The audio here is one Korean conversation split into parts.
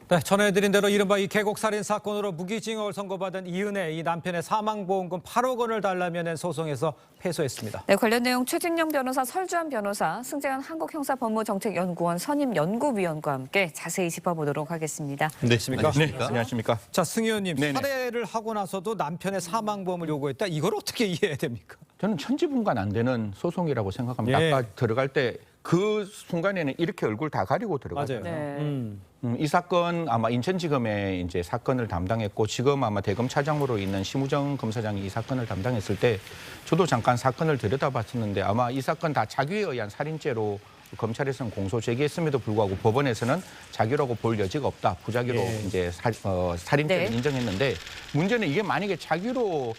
네, 전해드린 대로 이른바 이 계곡살인 사건으로 무기징역을 선고받은 이은혜 이 남편의 사망보험금 8억 원을 달라며 낸 소송에서 패소했습니다. 네, 관련 내용 최진영 변호사, 설주한 변호사, 승재현 한국형사법무정책연구원 선임연구위원과 함께 자세히 짚어보도록 하겠습니다. 네, 안녕하십니까. 자, 승 의원님, 네네. 살해를 하고 나서도 남편의 사망보험을 요구했다. 이걸 어떻게 이해해야 됩니까? 저는 천지분간 안 되는 소송이라고 생각합니다. 예. 아까 들어갈 때 그 순간에는 이렇게 얼굴 다 가리고 들어갔어요. 맞아요. 네. 이 사건 아마 인천지검에 이제 사건을 담당했고 지금 아마 대검 차장으로 있는 심우정 검사장이 이 사건을 담당했을 때 저도 잠깐 사건을 들여다봤었는데 아마 이 사건 다 자기에 의한 살인죄로 검찰에서는 공소 제기했음에도 불구하고 법원에서는 자기라고 볼 여지가 없다. 부자기로 예. 이제 살인죄를 네. 인정했는데 문제는 이게 만약에 자기로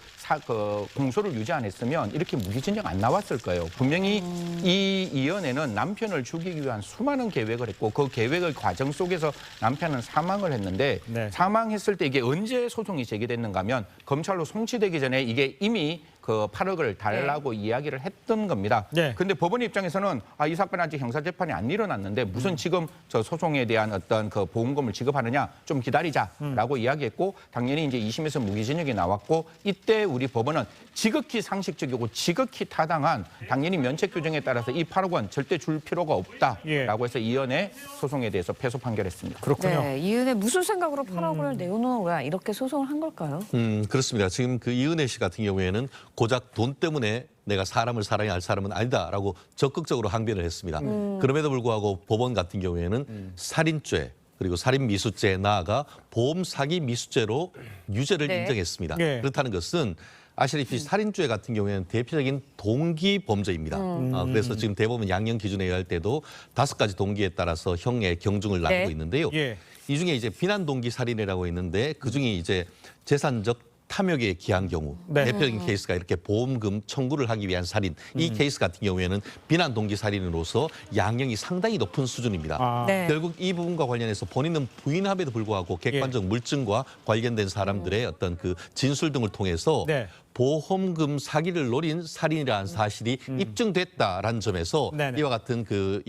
공소를 유지 안 했으면 이렇게 무기징역 안 나왔을 거예요. 분명히 이 이연애는 남편을 죽이기 위한 수많은 계획을 했고 그 계획의 과정 속에서 남편은 사망을 했는데 네. 사망했을 때 이게 언제 소송이 제기됐는가 하면 검찰로 송치되기 전에 이게 이미 그 8억을 달라고 이야기를 했던 겁니다. 네. 근데 법원 입장에서는 이 사건 아직 형사재판이 안 일어났는데 무슨 지금 저 소송에 대한 어떤 그 보험금을 지급하느냐 좀 기다리자라고 이야기했고 당연히 이제 2심에서 무기징역이 나왔고 이때 우리 법원은 지극히 상식적이고 지극히 타당한 당연히 면책 규정에 따라서 이 8억 원 절대 줄 필요가 없다라고 해서 이연의 소송에 대해서 패소 판결했습니다. 그렇군요. 네, 이은혜 무슨 생각으로 8억 원을 내어놓은 거야? 이렇게 소송을 한 걸까요? 그렇습니다. 지금 그 이은혜 씨 같은 경우에는 고작 돈 때문에 내가 사람을 사랑해야 할 사람은 아니다라고 적극적으로 항변을 했습니다. 그럼에도 불구하고 법원 같은 경우에는 살인죄 그리고 살인미수죄에 나아가 보험사기 미수죄로 유죄를 네. 인정했습니다. 네. 그렇다는 것은 아시다시피 살인죄 같은 경우에는 대표적인 동기 범죄입니다. 그래서 지금 대법원 양형 기준에 의할 때도 5가지 동기에 따라서 형의 경중을 나누고 네. 있는데요. 예. 이 중에 이제 비난 동기 살인이라고 있는데 그 중에 이제 재산적 탐욕에 기한 경우 네. 대표적인 케이스가 이렇게 보험금 청구를 하기 위한 살인 이 케이스 같은 경우에는 비난 동기 살인으로서 양형이 상당히 높은 수준입니다. 아, 네. 결국 이 부분과 관련해서 본인은 부인함에도 불구하고 객관적 물증과 관련된 사람들의 어떤 그 진술 등을 통해서 네. 보험금 사기를 노린 살인이라는 사실이 입증됐다라는 점에서 네네. 이와 같은 그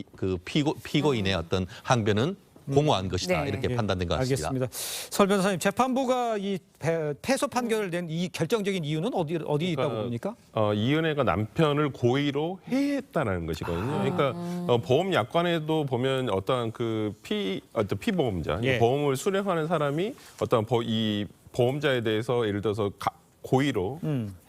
피고인의 어떤 항변은 공허한 것이다 네. 이렇게 예, 판단된 것 같습니다. 알겠습니다. 설 변호사님, 재판부가 이 패소 판결을 낸 이 결정적인 이유는 어디 있다고 봅니까? 이은혜가 남편을 고의로 해했다는 것이거든요. 그러니까 보험 약관에도 보면 어떤 어떤 피보험자, 예. 보험을 수령하는 사람이 어떤 이 보험자에 대해서 예를 들어서 고의로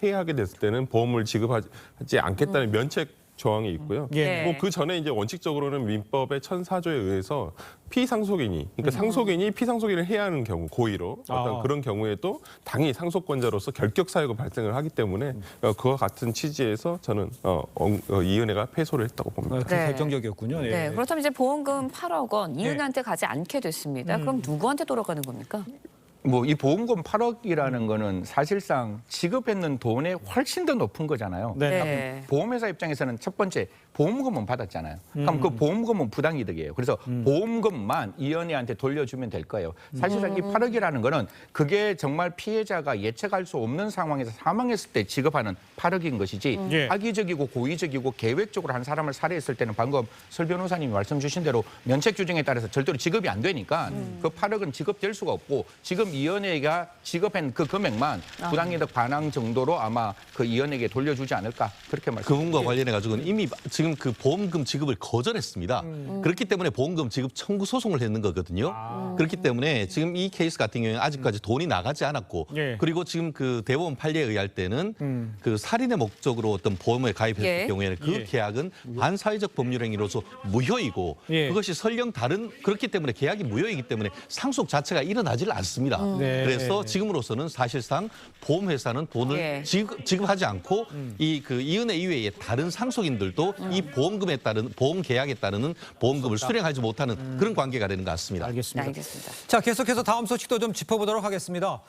해하게 됐을 때는 보험을 지급하지 않겠다는 면책 조항이 있고요. 예. 뭐 그 전에 이제 원칙적으로는 민법의 1004조에 의해서 피상속인이, 그러니까 상속인이 피상속인을 해야 하는 경우, 고의로 어떤 그런 경우에도 당연히 상속권자로서 결격 사유가 발생을 하기 때문에 그와 같은 취지에서 저는 이은혜가 패소를 했다고 봅니다. 그 네. 결정적이었군요. 예. 네, 그렇다면 이제 보험금 8억 원 이은혜한테 가지 않게 됐습니다. 그럼 누구한테 돌아가는 겁니까? 뭐 이 보험금 8억이라는 거는 사실상 지급했는 돈에 훨씬 더 높은 거잖아요. 네. 네. 보험회사 입장에서는 첫 번째 보험금은 받았잖아요. 그럼 그 보험금은 부당이득이에요. 그래서 보험금만 이연희한테 돌려주면 될 거예요. 사실상 이 8억이라는 거는 그게 정말 피해자가 예측할 수 없는 상황에서 사망했을 때 지급하는 8억인 것이지 예. 악의적이고 고의적이고 계획적으로 한 사람을 살해했을 때는 방금 설 변호사님이 말씀 주신 대로 면책 규정에 따라서 절대로 지급이 안 되니까 그 8억은 지급될 수가 없고 지금 이연혜가 지급한 그 금액만 부당이득 반환 정도로 아마 그 이연혜에게 돌려주지 않을까 그렇게 말씀드립니다. 그분과 관련해 가지고는 이미 지금 그 보험금 지급을 거절했습니다. 그렇기 때문에 보험금 지급 청구 소송을 했는 거거든요. 그렇기 때문에 지금 이 케이스 같은 경우에는 아직까지 돈이 나가지 않았고 예. 그리고 지금 그 대법원 판례에 의할 때는 그 살인의 목적으로 어떤 보험에 가입했을 예. 경우에는 그 예. 계약은 반사회적 법률 행위로서 무효이고 예. 그것이 설령 다른 그렇기 때문에 계약이 무효이기 때문에 상속 자체가 일어나질 않습니다. 네. 그래서 지금으로서는 사실상 보험회사는 돈을 예. 지급하지 않고 이 그 이은혜 이외에 다른 상속인들도 이 보험금에 따른 보험 계약에 따르는 보험금을 수령하지 못하는 그런 관계가 되는 것 같습니다. 알겠습니다. 네, 알겠습니다. 자, 계속해서 다음 소식도 좀 짚어보도록 하겠습니다.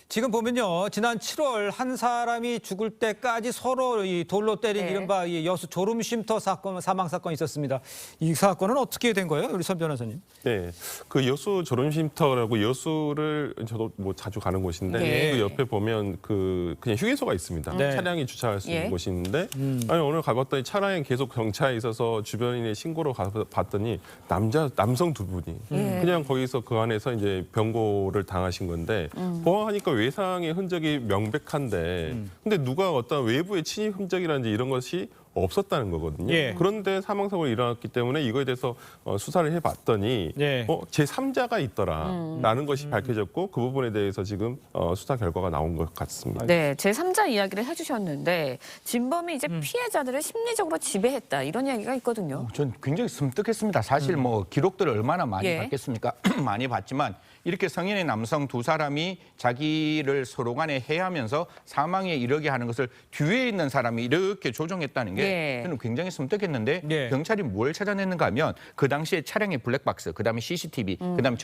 지금 보면요, 지난 7월 한 사람이 죽을 때까지 서로 이 돌로 때린 네. 이른바 이 여수 졸음 쉼터 사건, 사망 사건이 있었습니다. 이 사건은 어떻게 된 거예요, 우리 선 변호사님? 네, 그 여수 졸음쉼터라고 여수를 저도 뭐 자주 가는 곳인데 네. 그 옆에 보면 그냥 휴게소가 있습니다. 네. 차량이 주차할 수 있는 예. 곳이 있는데 아니 오늘 가봤더니 차량에 계속 정차해 있어서 주변인의 신고로 가봤더니 남성 두 분이 예. 그냥 거기서 그 안에서 이제 병고를 당하신 건데 보아하니까 외상의 흔적이 명백한데 근데 누가 어떤 외부의 침입 흔적이라든지 이런 것이 없었다는 거거든요. 예. 그런데 사망사고가 일어났기 때문에 이거에 대해서 수사를 해봤더니 예. 제3자가 있더라라는 것이 밝혀졌고 그 부분에 대해서 지금 수사 결과가 나온 것 같습니다. 네, 제3자 이야기를 해주셨는데 진범이 이제 피해자들을 심리적으로 지배했다 이런 이야기가 있거든요. 전 굉장히 섬뜩했습니다. 사실 뭐 기록들을 얼마나 많이 예. 봤겠습니까? 많이 봤지만 이렇게 성인의 남성 두 사람이 자기를 서로 간에 해하면서 사망에 이르게 하는 것을 뒤에 있는 사람이 이렇게 조종했다는 게 예. 저는 굉장히 섬뜩했는데 예. 경찰이 뭘 찾아냈는가 하면 그 당시에 차량의 블랙박스, 그다음에 CCTV, 그다음에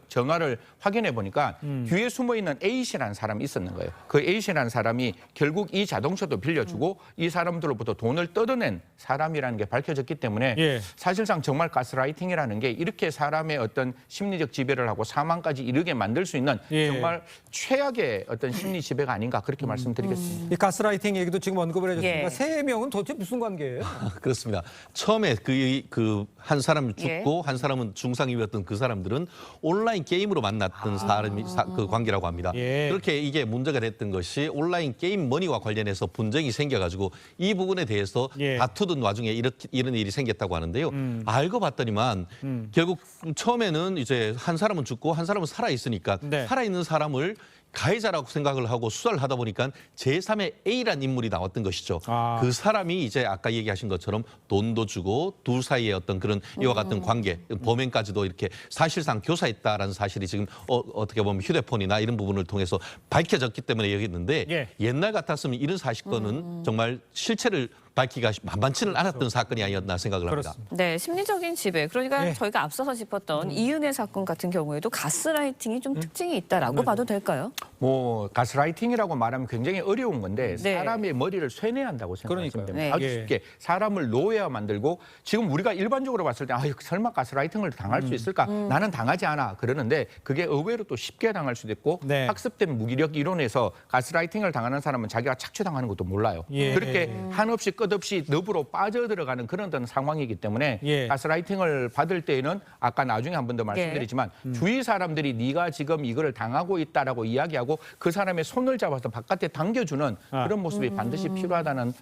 전화를 확인해 보니까 뒤에 숨어 있는 A씨라는 사람이 있었는 거예요. 그 A씨라는 사람이 결국 이 자동차도 빌려주고 이 사람들로부터 돈을 뜯어낸 사람이라는 게 밝혀졌기 때문에 예. 사실상 정말 가스라이팅이라는 게 이렇게 사람의 어떤 심리적 지배를 하고 사망까지 이르게 만들 수 있는 예. 정말 최악의 어떤 심리 지배가 아닌가 그렇게 말씀드리겠습니다. 이 가스라이팅 얘기도 지금 언급을 해줬습니다. 예. 세 명은 도대체 무슨 관계예요? 그렇습니다. 처음에 그 한 사람 죽고 예. 한 사람은 중상 입었던 그 사람들은 온라인 게임으로 만났던 사람이 그 관계라고 합니다. 예. 그렇게 이게 문제가 됐던 것이 온라인 게임 머니와 관련해서 분쟁이 생겨가지고 이 부분에 대해서 예. 다투던 와중에 이런 일이 생겼다고 하는데요. 알고 봤더니만 결국 처음에는 이제 한 사람은 죽고 한 사람은 살아 있으니까 네. 살아 있는 사람을 가해자라고 생각을 하고 수사를 하다 보니까 제3의 A라는 인물이 나왔던 것이죠. 아. 그 사람이 이제 아까 얘기하신 것처럼 돈도 주고 둘 사이의 어떤 그런 이와 같은 관계, 범행까지도 이렇게 사실상 교사했다라는 사실이 지금 어떻게 보면 휴대폰이나 이런 부분을 통해서 밝혀졌기 때문에 여기있는데 예. 옛날 같았으면 이런 사건은 정말 실체를 밝히기가 만만치는 않았던 사건이 아니었나 생각을 합니다. 그렇습니다. 네, 심리적인 지배. 그러니까 예. 저희가 앞서서 짚었던 이은혜 사건 같은 경우에도 가스라이팅이 좀 특징이 있다라고 봐도 될까요? 뭐 가스라이팅이라고 말하면 굉장히 어려운 건데 네. 사람의 머리를 쇠뇌한다고 생각하시면 그러니까요. 됩니다. 네. 아주 예. 쉽게 사람을 노예화 만들고 지금 우리가 일반적으로 봤을 때 설마 가스라이팅을 당할 수 있을까? 나는 당하지 않아. 그러는데 그게 의외로 또 쉽게 당할 수도 있고 네. 학습된 무기력 이론에서 가스라이팅을 당하는 사람은 자기가 착취당하는 것도 몰라요. 예. 그렇게 한없이 끝없이 늪으로 빠져들어가는 그런 어떤 상황이기 때문에 예. 가스라이팅을 받을 때에는 아까 나중에 한 번 더 말씀드리지만 주위 사람들이 네가 지금 이거를 당하고 있다라고 이야기하고 그 사람의 손을 잡아서 바깥에 당겨주는 그런 모습이 반드시 필요하다는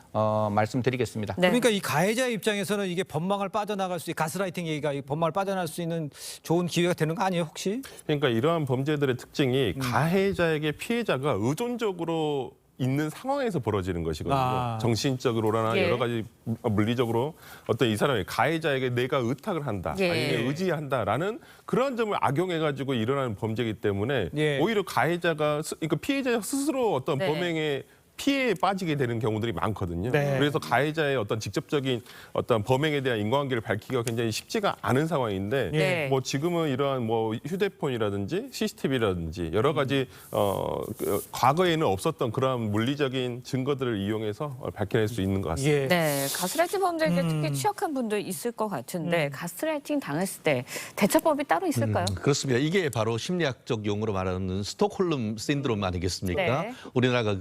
말씀드리겠습니다. 네. 그러니까 이 가해자의 입장에서는 이게 법망을 빠져나갈 수, 가스라이팅 얘기가 이 법망을 빠져나갈 수 있는 좋은 기회가 되는 거 아니에요, 혹시? 그러니까 이러한 범죄들의 특징이 가해자에게 피해자가 의존적으로 있는 상황에서 벌어지는 것이거든요. 아. 정신적으로나 예. 여러 가지 물리적으로 어떤 이 사람이 가해자에게 내가 의탁을 한다, 예. 아니면 의지한다라는 그런 점을 악용해가지고 일어나는 범죄이기 때문에 예. 오히려 가해자가 그러니까 피해자 스스로 어떤 네. 범행에 피해에 빠지게 되는 경우들이 많거든요. 네. 그래서 가해자의 어떤 직접적인 어떤 범행에 대한 인과관계를 밝히기가 굉장히 쉽지가 않은 상황인데 네. 뭐 지금은 이러한 뭐 휴대폰이라든지 CCTV라든지 여러 가지 과거에는 없었던 그런 물리적인 증거들을 이용해서 밝혀낼 수 있는 것 같습니다. 예. 네, 가스라이팅 범죄에 특히 취약한 분들 있을 것 같은데 가스라이팅 당했을 때 대처법이 따로 있을까요? 그렇습니다. 이게 바로 심리학적 용어로 말하는 스톡홀름 신드롬 아니겠습니까? 네. 우리나라가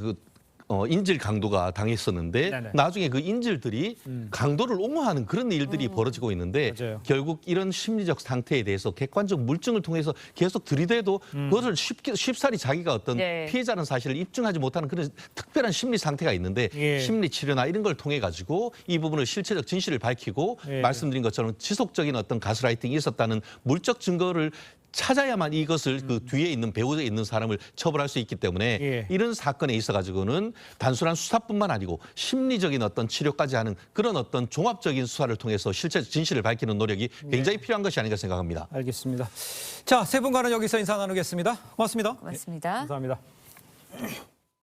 인질 강도가 당했었는데 네네. 나중에 그 인질들이 강도를 옹호하는 그런 일들이 벌어지고 있는데 맞아요. 결국 이런 심리적 상태에 대해서 객관적 물증을 통해서 계속 들이대도 그것을 쉽사리 자기가 어떤 네. 피해자는 사실을 입증하지 못하는 그런 특별한 심리 상태가 있는데 예. 심리 치료나 이런 걸 통해 가지고 이 부분을 실체적 진실을 밝히고 예. 말씀드린 것처럼 지속적인 어떤 가스라이팅이 있었다는 물적 증거를 찾아야만 이것을 그 뒤에 있는 배후에 있는 사람을 처벌할 수 있기 때문에 예. 이런 사건에 있어 가지고는 단순한 수사뿐만 아니고 심리적인 어떤 치료까지 하는 그런 어떤 종합적인 수사를 통해서 실제 진실을 밝히는 노력이 굉장히 필요한 것이 아닌가 생각합니다. 알겠습니다. 자, 세 분과는 여기서 인사 나누겠습니다. 고맙습니다. 고맙습니다. 감사합니다.